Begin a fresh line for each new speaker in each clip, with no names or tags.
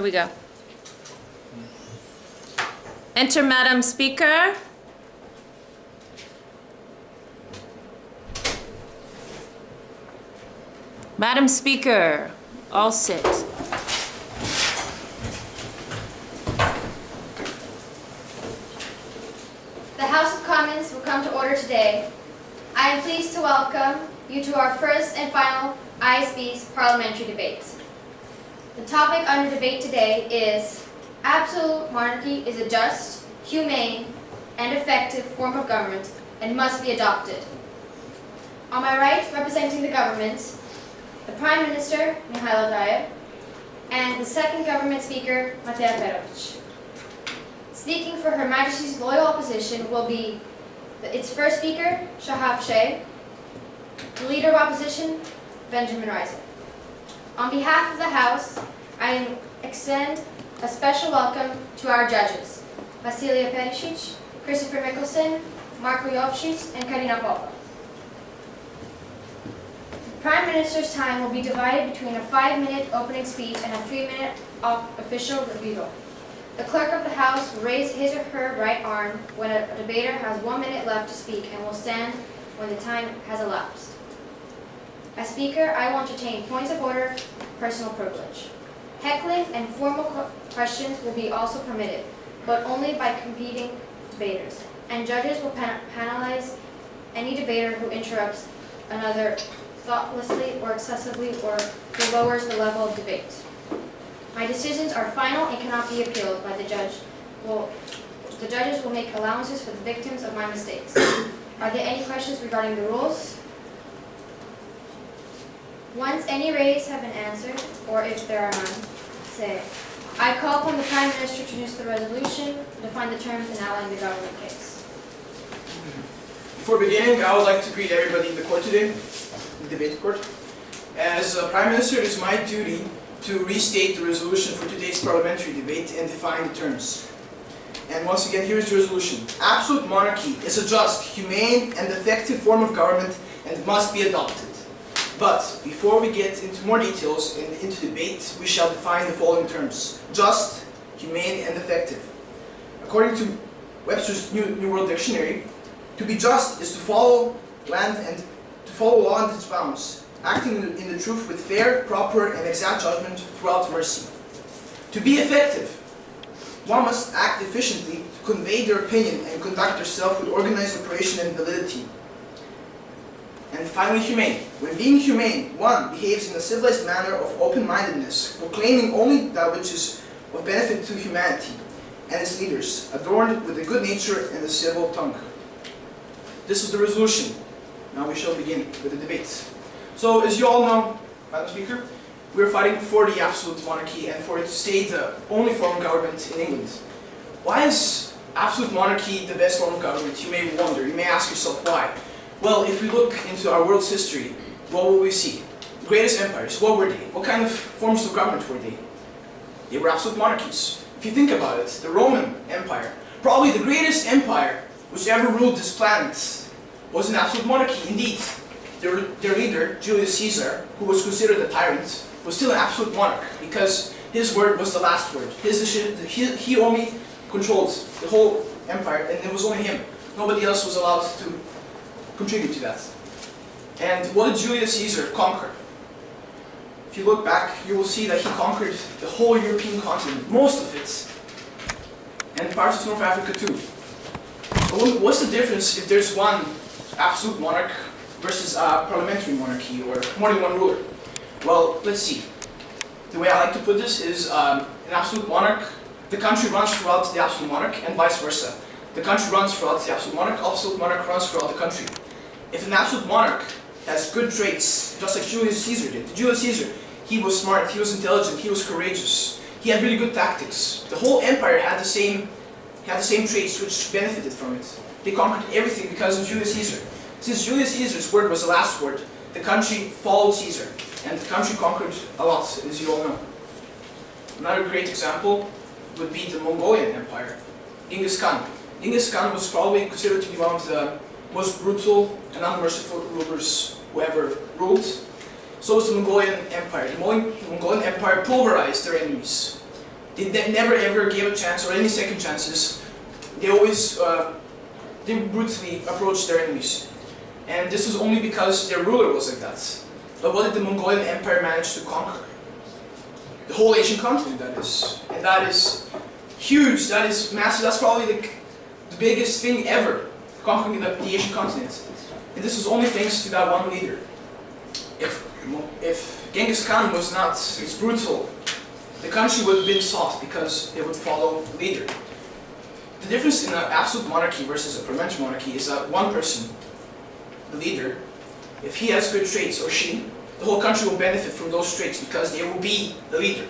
we go. Enter Madam Speaker. Madam Speaker, all sit.
The House of Commons will come to order today. I am pleased to welcome you to our first and final ISB's parliamentary debate. The topic under debate today is absolute monarchy is a just, humane, and effective form of government and must be adopted. On my right, representing the government, the Prime Minister, Mihailo Gajev, and the second government speaker, Matej Perovic. Speaking for Her Majesty's loyal opposition will be its first speaker, Shahab Sheh, the leader of opposition, Benjamin Reiser. On behalf of the House, I extend a special welcome to our judges, Vasilia Perisic, Christopher Mickelson, Marko Jovšić, and Karina Popa. The Prime Minister's time will be divided between a 5-minute opening speech and a 3-minute official review. The Clerk of the House will raise his or her right arm when a debater has 1 minute left to speak and will stand when the time has elapsed. As Speaker, I will entertain points of order, personal privilege. Heckling and formal questions will be also permitted, but only by competing debaters, and judges will penalize any debater who interrupts another thoughtlessly or excessively or who lowers the level of debate. My decisions are final and cannot be appealed by the judge. The judges will make allowances for the victims of my mistakes. Are there any questions regarding the rules? Once any raised have been answered, or if there are none, say, I call upon the Prime Minister to introduce the resolution, define the terms, and outline the government case.
Before beginning, I would like to greet everybody in the court today, the debate court. As Prime Minister, it is my duty to restate the resolution for today's parliamentary debate and define the terms. And once again, here is the resolution. Absolute monarchy is a just, humane, and effective form of government and must be adopted. But before we get into more details and into debate, we shall define the following terms: just, humane, and effective. According to Webster's New World Dictionary, to be just is to follow law and its bounds, acting in the truth with fair, proper, and exact judgment throughout mercy. To be effective, one must act efficiently to convey their opinion and conduct themselves with organized operation and validity. And finally, humane. When being humane, one behaves in a civilized manner of open-mindedness, proclaiming only that which is of benefit to humanity and its leaders, adorned with a good nature and a civil tongue. This is the resolution. Now we shall begin with the debates. So, as you all know, Madam Speaker, we are fighting for the absolute monarchy and for it to stay the only form of government in England. Why is absolute monarchy the best form of government? You may wonder. You may ask yourself why. Well, if we look into our world's history, what will we see? The greatest empires, what were they? What kind of forms of government were they? They were absolute monarchies. If you think about it, the Roman Empire, probably the greatest empire which ever ruled this planet, was an absolute monarchy indeed. Their leader, Julius Caesar, who was considered a tyrant, was still an absolute monarch because his word was the last word. He only controlled the whole empire, and it was only him. Nobody else was allowed to contribute to that. And what did Julius Caesar conquer? If you look back, you will see that he conquered the whole European continent, most of it, and parts of North Africa too. But what's the difference if there's one absolute monarch versus a parliamentary monarchy, or more than one ruler? Well, let's see. The way I like to put this is an absolute monarch, the country runs throughout the absolute monarch, and vice versa. The country runs throughout the absolute monarch runs throughout the country. If an absolute monarch has good traits, just like Julius Caesar did. Julius Caesar, he was smart, he was intelligent, he was courageous. He had really good tactics. The whole empire had the same traits which benefited from it. They conquered everything because of Julius Caesar. Since Julius Caesar's word was the last word, the country followed Caesar, and the country conquered a lot, as you all know. Another great example would be the Mongolian Empire. Genghis Khan. Genghis Khan was probably considered to be one of the most brutal and unmerciful rulers who ever ruled. So was the Mongolian Empire. The Mongolian Empire pulverized their enemies. They never ever gave a chance or any second chances. They always they brutally approached their enemies. And this was only because their ruler was like that. But what did the Mongolian Empire manage to conquer? The whole Asian continent, that is. And that is huge, that is massive, that's probably the biggest thing ever, conquering the Asian continent. And this was only thanks to that one leader. If Genghis Khan was not as brutal, the country would have been soft because it would follow the leader. The difference in an absolute monarchy versus a parliamentary monarchy is that one person, the leader, if he has good traits, or she, the whole country will benefit from those traits because they will be the leader.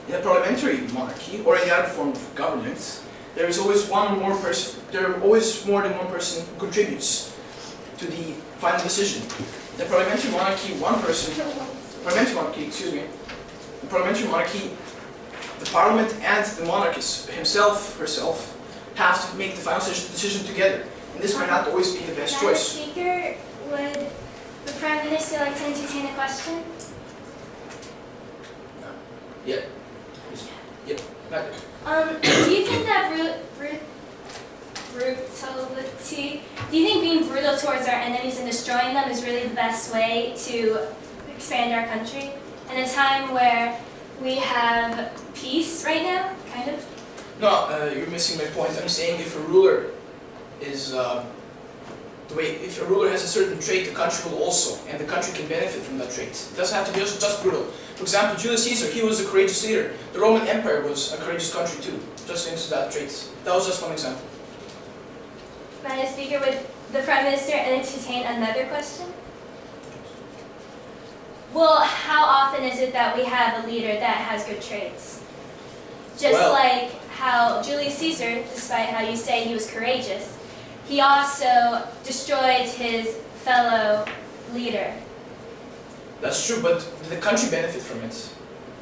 In a parliamentary monarchy, or any other form of government, there is always one or more person, there are always more than one person who contributes to the final decision. In a parliamentary monarchy, one person, the parliamentary monarchy, the parliament and the monarchist himself, herself, have to make the final decision together. And this might not always be the best
Madam
choice.
Speaker, would the Prime Minister like to entertain a question?
Yeah. Yeah.
Do you think that do you think being brutal towards our enemies and destroying them is really the best way to expand our country? In a time where we have peace right now, kind of?
No, you're missing my point. I'm saying if a ruler is if a ruler has a certain trait, the country will also, and the country can benefit from that trait. It doesn't have to be just brutal. For example, Julius Caesar, he was a courageous leader. The Roman Empire was a courageous country too, just thanks to that trait. That was just one example.
Madam Speaker, would the Prime Minister entertain another question? Well, how often is it that we have a leader that has good traits? Just
Well,
like how Julius Caesar, despite how you say he was courageous, he also destroyed his fellow leader.
that's true, but did the country benefit from it?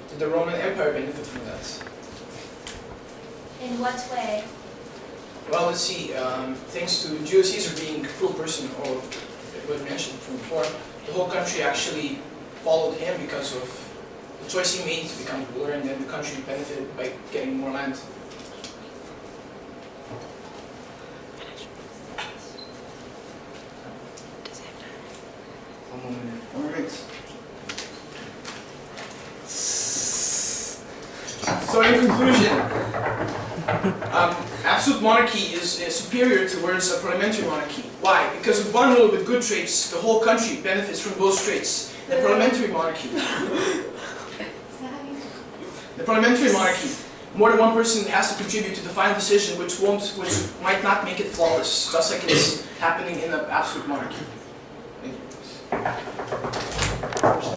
Did the Roman Empire benefit from that?
In what way?
Well, let's see. Thanks to Julius Caesar being a cruel person, or it was mentioned from before, the whole country actually followed him because of the choice he made to become ruler, and then the country benefited by getting more land. One moment. So in conclusion, absolute monarchy is superior towards a parliamentary monarchy. Why? Because with one ruler with good traits, the whole country benefits from those traits. The parliamentary monarchy, more than one person has to contribute to the final decision, which might not make it flawless, just like it's happening in an absolute monarchy. Thank you.